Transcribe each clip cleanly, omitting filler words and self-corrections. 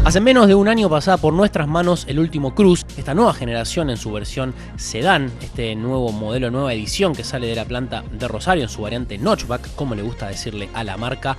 Hace menos de un año pasaba por nuestras manos el último Cruze, esta nueva generación en su versión sedán, este nuevo modelo, nueva edición que sale de la planta de Rosario en su variante notchback, como le gusta decirle a la marca.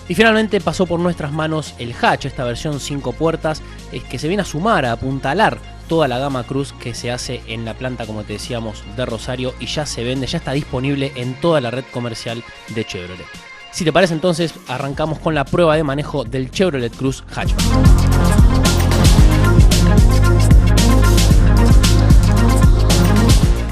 Y finalmente pasó por nuestras manos el hatch, esta versión 5 puertas, que se viene a sumar, a apuntalar toda la gama Cruze que se hace en la planta, como te decíamos, de Rosario, y ya se vende, ya está disponible en toda la red comercial de Chevrolet. Si te parece, entonces arrancamos con la prueba de manejo del Chevrolet Cruze Hatchback.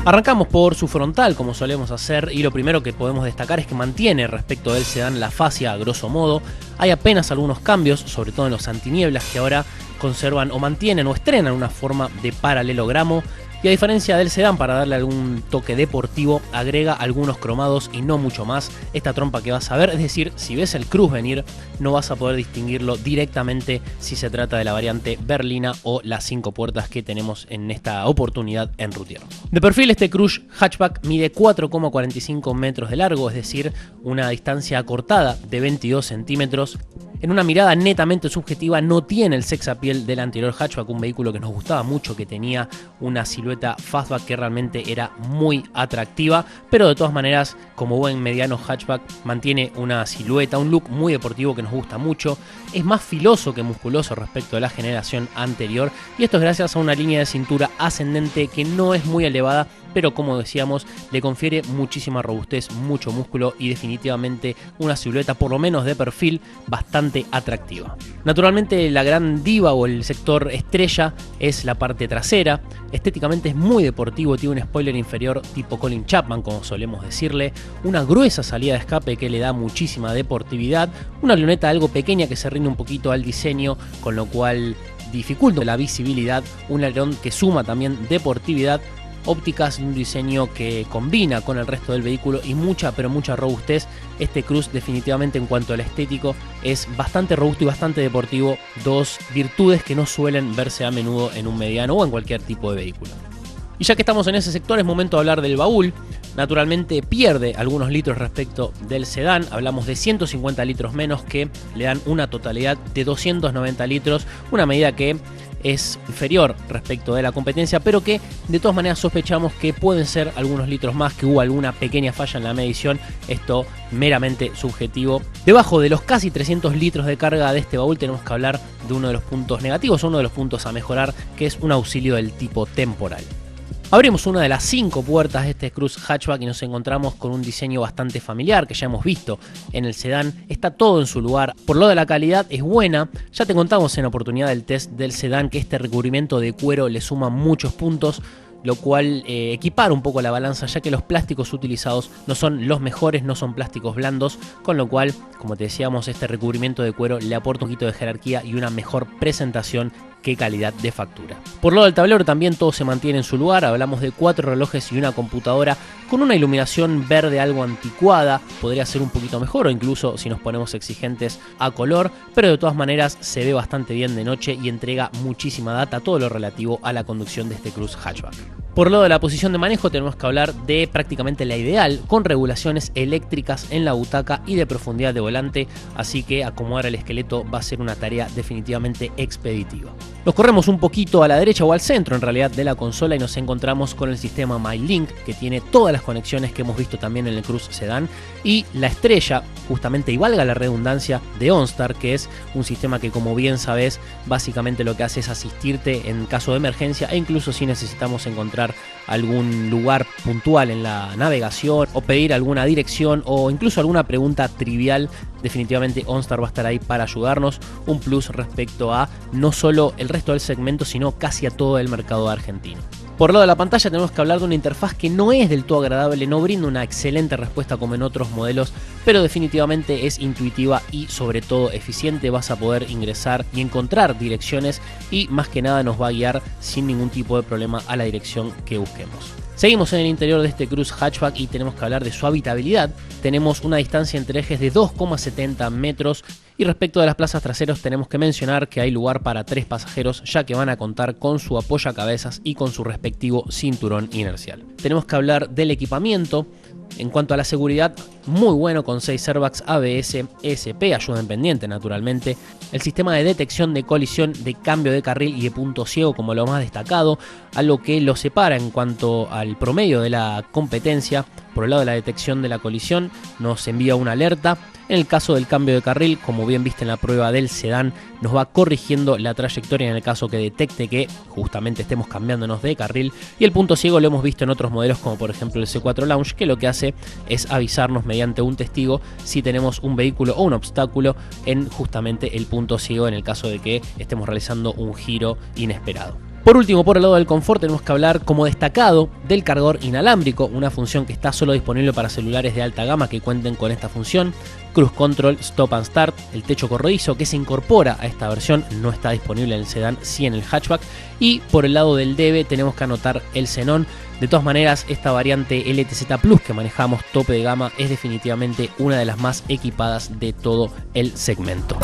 Arrancamos por su frontal, como solemos hacer, y lo primero que podemos destacar es que mantiene respecto del sedán la fascia a grosso modo. Hay apenas algunos cambios, sobre todo en los antinieblas, que ahora conservan o mantienen o estrenan una forma de paralelogramo. Y a diferencia del sedán, para darle algún toque deportivo, agrega algunos cromados y no mucho más. Esta trompa que vas a ver, es decir, si ves el Cruze venir, no vas a poder distinguirlo directamente si se trata de la variante berlina o las 5 puertas que tenemos en esta oportunidad en Routier. De perfil, este Cruze Hatchback mide 4,45 metros de largo, es decir, una distancia acortada de 22 centímetros. En una mirada netamente subjetiva, no tiene el sex appeal del anterior hatchback, un vehículo que nos gustaba mucho, que tenía una silueta fastback que realmente era muy atractiva, pero de todas maneras, como buen mediano hatchback, mantiene una silueta, un look muy deportivo que nos gusta mucho. Es más filoso que musculoso respecto a la generación anterior, y esto es gracias a una línea de cintura ascendente que no es muy elevada, pero como decíamos, le confiere muchísima robustez, mucho músculo y definitivamente una silueta, por lo menos de perfil, bastante atractiva. Naturalmente, la gran diva o el sector estrella es la parte trasera. Estéticamente es muy deportivo, tiene un spoiler inferior tipo Colin Chapman, como solemos decirle, una gruesa salida de escape que le da muchísima deportividad, una luneta algo pequeña que se rinde un poquito al diseño, con lo cual dificulta la visibilidad, un alerón que suma también deportividad, ópticas de un diseño que combina con el resto del vehículo y mucha, pero mucha robustez. Este Cruze definitivamente en cuanto al estético es bastante robusto y bastante deportivo, dos virtudes que no suelen verse a menudo en un mediano o en cualquier tipo de vehículo. Y ya que estamos en ese sector, es momento de hablar del baúl. Naturalmente pierde algunos litros respecto del sedán, hablamos de 150 litros menos, que le dan una totalidad de 290 litros, una medida que es inferior respecto de la competencia, pero que de todas maneras sospechamos que pueden ser algunos litros más, que hubo alguna pequeña falla en la medición, esto meramente subjetivo. Debajo de los casi 300 litros de carga de este baúl tenemos que hablar de uno de los puntos negativos, uno de los puntos a mejorar, que es un auxilio del tipo temporal. Abrimos una de las 5 puertas de este Cruze Hatchback y nos encontramos con un diseño bastante familiar que ya hemos visto en el sedán. Está todo en su lugar. Por lo de la calidad es buena. Ya te contamos en la oportunidad del test del sedán que este recubrimiento de cuero le suma muchos puntos, lo cual equipara un poco la balanza, ya que los plásticos utilizados no son los mejores, no son plásticos blandos, con lo cual, como te decíamos, este recubrimiento de cuero le aporta un poquito de jerarquía y una mejor presentación que calidad de factura. Por lo del tablero también todo se mantiene en su lugar, hablamos de 4 relojes y una computadora con una iluminación verde algo anticuada, podría ser un poquito mejor o incluso si nos ponemos exigentes a color, pero de todas maneras se ve bastante bien de noche y entrega muchísima data, todo lo relativo a la conducción de este Cruze Hatchback. Por lo de la posición de manejo tenemos que hablar de prácticamente la ideal, con regulaciones eléctricas en la butaca y de profundidad de volante, así que acomodar el esqueleto va a ser una tarea definitivamente expeditiva. Nos corremos un poquito a la derecha o al centro en realidad de la consola y nos encontramos con el sistema MyLink, que tiene todas las conexiones que hemos visto también en el Cruze Sedán, y la estrella, justamente, y valga la redundancia, de OnStar, que es un sistema que, como bien sabes, básicamente lo que hace es asistirte en caso de emergencia e incluso si necesitamos encontrar algún lugar puntual en la navegación o pedir alguna dirección o incluso alguna pregunta trivial. Definitivamente OnStar va a estar ahí para ayudarnos, un plus respecto a no solo el resto del segmento, sino casi a todo el mercado argentino. Por lado de la pantalla tenemos que hablar de una interfaz que no es del todo agradable, no brinda una excelente respuesta como en otros modelos, pero definitivamente es intuitiva y sobre todo eficiente. Vas a poder ingresar y encontrar direcciones y más que nada nos va a guiar sin ningún tipo de problema a la dirección que busquemos. Seguimos en el interior de este Cruze Hatchback y tenemos que hablar de su habitabilidad. Tenemos una distancia entre ejes de 2,70 metros y respecto de las plazas traseras tenemos que mencionar que hay lugar para 3 pasajeros, ya que van a contar con su apoyacabezas y con su respectivo cinturón inercial. Tenemos que hablar del equipamiento. En cuanto a la seguridad, muy bueno con 6 airbags ABS, ESP, ayuda en pendiente naturalmente, el sistema de detección de colisión, de cambio de carril y de punto ciego como lo más destacado, algo que lo separa en cuanto al promedio de la competencia. Por el lado de la detección de la colisión nos envía una alerta. En el caso del cambio de carril, como bien viste en la prueba del sedán, nos va corrigiendo la trayectoria en el caso que detecte que justamente estemos cambiándonos de carril. Y el punto ciego lo hemos visto en otros modelos como por ejemplo el C4 Lounge, que lo que hace es avisarnos mediante un testigo si tenemos un vehículo o un obstáculo en justamente el punto ciego en el caso de que estemos realizando un giro inesperado. Por último, por el lado del confort, tenemos que hablar como destacado del cargador inalámbrico, una función que está solo disponible para celulares de alta gama que cuenten con esta función. Cruise Control, Stop and Start, el techo corredizo que se incorpora a esta versión, no está disponible en el sedán, sí en el hatchback. Y por el lado del DB tenemos que anotar el xenón. De todas maneras, esta variante LTZ Plus que manejamos tope de gama es definitivamente una de las más equipadas de todo el segmento.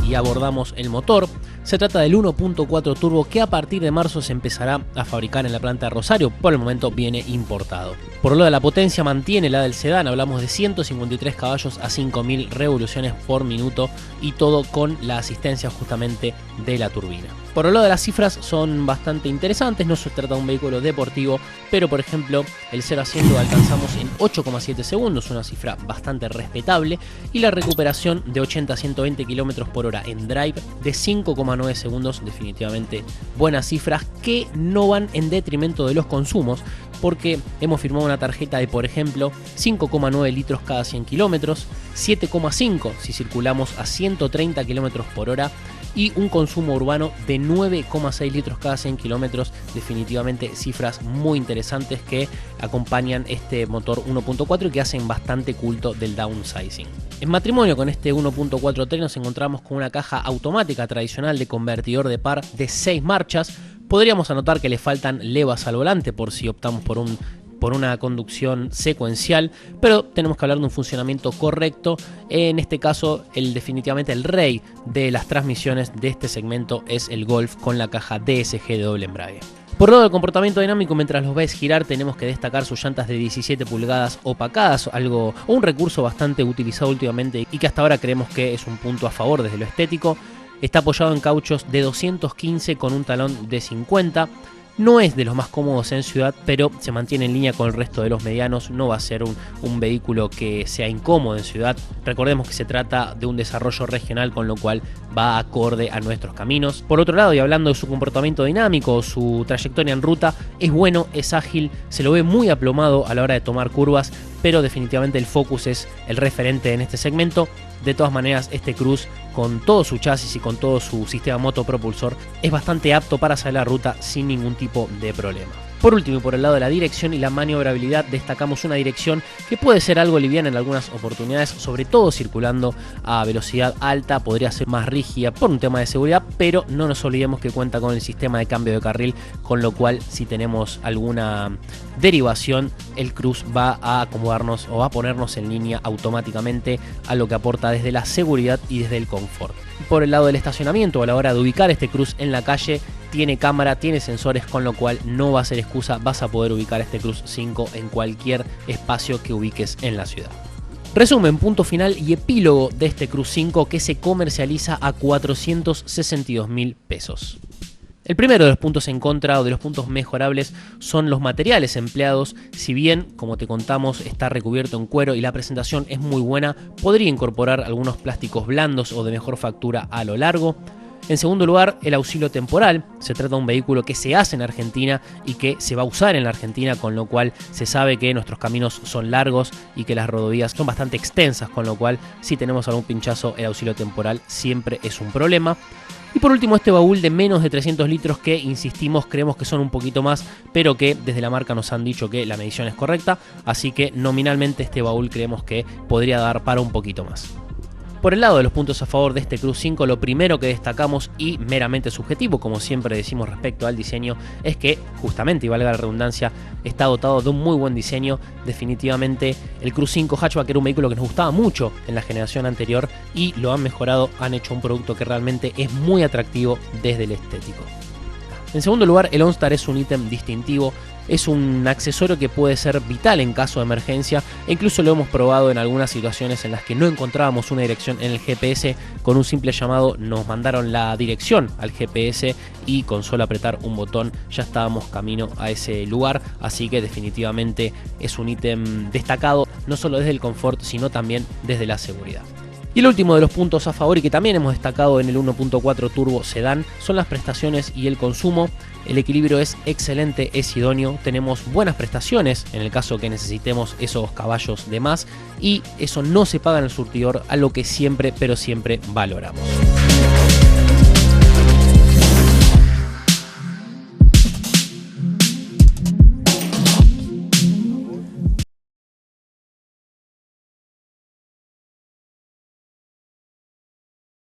Y abordamos el motor. Se trata del 1.4 turbo que a partir de marzo se empezará a fabricar en la planta de Rosario, por el momento viene importado. Por lo de la potencia mantiene la del sedán, hablamos de 153 caballos a 5000 revoluciones por minuto y todo con la asistencia justamente de la turbina. Por lo de las cifras son bastante interesantes, no se trata de un vehículo deportivo, pero por ejemplo el 0 a 100 lo alcanzamos en 8,7 segundos, una cifra bastante respetable, y la recuperación de 80 a 120 km por hora en drive de 5,9 segundos, definitivamente buenas cifras que no van en detrimento de los consumos, porque hemos firmado una tarjeta de, por ejemplo, 5,9 litros cada 100 kilómetros, 7,5 si circulamos a 130 km por hora y un consumo urbano de 9,6 litros cada 100 kilómetros, definitivamente cifras muy interesantes que acompañan este motor 1.4 y que hacen bastante culto del downsizing. En matrimonio con este 1.4T nos encontramos con una caja automática tradicional de convertidor de par de 6 marchas. Podríamos anotar que le faltan levas al volante por si optamos por una conducción secuencial, pero tenemos que hablar de un funcionamiento correcto. En este caso, definitivamente el rey de las transmisiones de este segmento es el Golf con la caja DSG de doble embrague. Por lado del comportamiento dinámico, mientras los ves girar, tenemos que destacar sus llantas de 17 pulgadas opacadas, un recurso bastante utilizado últimamente y que hasta ahora creemos que es un punto a favor desde lo estético. Está apoyado en cauchos de 215 con un talón de 50. No es de los más cómodos en ciudad, pero se mantiene en línea con el resto de los medianos. No va a ser un vehículo que sea incómodo en ciudad. Recordemos que se trata de un desarrollo regional, con lo cual va acorde a nuestros caminos. Por otro lado, y hablando de su comportamiento dinámico, su trayectoria en ruta, es bueno, es ágil, se lo ve muy aplomado a la hora de tomar curvas, pero definitivamente el Focus es el referente en este segmento. De todas maneras, este Cruze, con todo su chasis y con todo su sistema motopropulsor, es bastante apto para salir a la ruta sin ningún tipo de problema. Por último, por el lado de la dirección y la maniobrabilidad, destacamos una dirección que puede ser algo liviana en algunas oportunidades, sobre todo circulando a velocidad alta, podría ser más rígida por un tema de seguridad, pero no nos olvidemos que cuenta con el sistema de cambio de carril, con lo cual si tenemos alguna derivación, el Cruze va a acomodarnos o va a ponernos en línea automáticamente, a lo que aporta desde la seguridad y desde el confort. Por el lado del estacionamiento, a la hora de ubicar este Cruze en la calle, tiene cámara, tiene sensores, con lo cual no va a ser excusa, vas a poder ubicar este Cruze 5 en cualquier espacio que ubiques en la ciudad. Resumen, punto final y epílogo de este Cruze 5 que se comercializa a 462.000 pesos. El primero de los puntos en contra o de los puntos mejorables son los materiales empleados. Si bien, como te contamos, está recubierto en cuero y la presentación es muy buena, podría incorporar algunos plásticos blandos o de mejor factura a lo largo. En segundo lugar, el auxilio temporal. Se trata de un vehículo que se hace en Argentina y que se va a usar en la Argentina, con lo cual se sabe que nuestros caminos son largos y que las rodovías son bastante extensas, con lo cual si tenemos algún pinchazo, el auxilio temporal siempre es un problema. Y por último, este baúl de menos de 300 litros que, insistimos, creemos que son un poquito más, pero que desde la marca nos han dicho que la medición es correcta, así que nominalmente este baúl creemos que podría dar para un poquito más. Por el lado de los puntos a favor de este Cruze 5, lo primero que destacamos, y meramente subjetivo, como siempre decimos respecto al diseño, es que justamente, y valga la redundancia, está dotado de un muy buen diseño. Definitivamente el Cruze 5 Hatchback era un vehículo que nos gustaba mucho en la generación anterior y lo han mejorado, han hecho un producto que realmente es muy atractivo desde el estético. En segundo lugar, el OnStar es un ítem distintivo. Es un accesorio que puede ser vital en caso de emergencia e incluso lo hemos probado en algunas situaciones en las que no encontrábamos una dirección en el GPS. Con un simple llamado nos mandaron la dirección al GPS y con solo apretar un botón ya estábamos camino a ese lugar, así que definitivamente es un ítem destacado no solo desde el confort sino también desde la seguridad. Y el último de los puntos a favor y que también hemos destacado en el 1.4 Turbo Sedán son las prestaciones y el consumo. El equilibrio es excelente, es idóneo, tenemos buenas prestaciones en el caso que necesitemos esos caballos de más y eso no se paga en el surtidor, algo que siempre pero siempre valoramos.